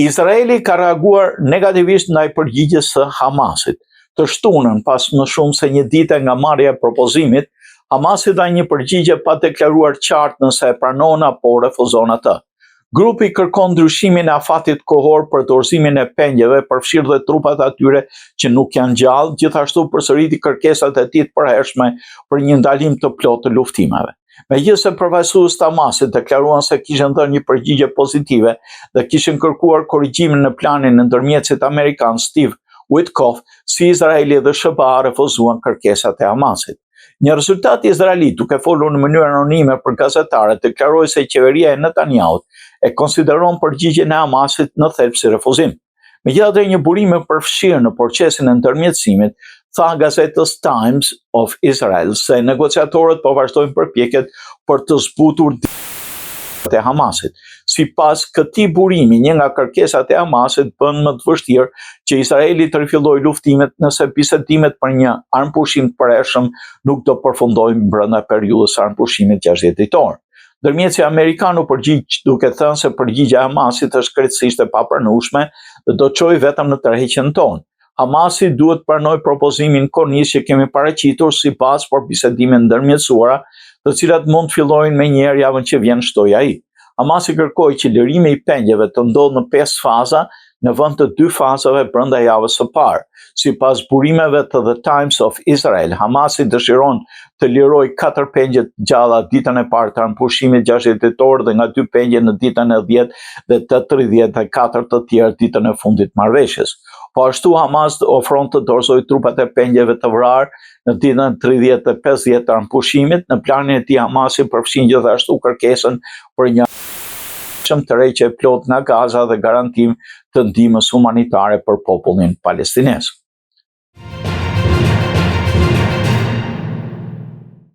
Izraeli ka reaguar negativisht ndaj përgjigjes së Hamasit. Të shtunën, pas më shumë se një ditë nga marrja e propozimit, Hamasi dha një përgjigje pa deklaruar qartë nëse e pranon apo refuzon atë. Grupi kërkon ndryshimin e afatit kohor për dorëzimin e pengjeve, përfshirë dhe trupat atyre që nuk janë gjallë, gjithashtu përsëriti kërkesat e tij të përhershme për një ndalim të plotë të luftimeve. Megjithëse përfaqësues të Hamasit deklaruan se kishin dhënë një përgjigje pozitive dhe kishin kërkuar korrigjimin në planin e ndërmjetësit amerikan Steve Witkoff, si Izraeli dhe SBA refuzuan kërkesat e Hamasit. Një rezultat izraelit, duke folur në mënyrë anonime për gazetarët, deklaroi se qeveria e Netanyahut e konsideron përgjigjen e Hamasit në thelb si refuzim. Megjithatë, një burim e përfshirë në procesin e ndërmjetësimit tha gazetës Times of Israel se negociatorët po vazhdojnë përpjekjet për të zbutur e Hamasit. Sipas këtij burimi, një nga kërkesat e Hamasit bën më të vështirë që Izraeli të rifillojë luftimet nëse bisedimet për një armpushim të përhershëm nuk do përfundojnë brenda periudhës së armpushimit 60 ditor. Ndërmjetësi amerikan u përgjigj duke thënë se përgjigja e Hamasit është krejtësisht e papranueshme dhe do çojë vetëm në tërheqjen tonë. Hamasi duhet pranojë propozimin konis që kemi paraqitur si bazë për bisedime ndërmjetësuara, të cilat mund të fillojnë menjëherë javën që vjen, shtoi ai. Hamasi kërkoi që lërimi i pengjeve të ndodhë në 5 faza në vend të 2 fazave brenda javës së parë. Sipas burimeve të The Times of Israel, Hamasi dëshiron të lirojë 4 pengje të gjalla ditën e parë të armpushimit 60 ditor dhe nga 2 pengje në ditën e 10 dhe të 34 të tjerë ditën e fundit marrëveshjes. Po ashtu Hamas ofron të dorëzojë trupat e pengjeve të vrarë në ditën 30 dhe 50 të armpushimit. Në planin e tij Hamasi përfshin gjithashtu kërkesën për një tërheqje plot nga Gaza dhe garantim të ndihmës humanitare për popullin palestinez.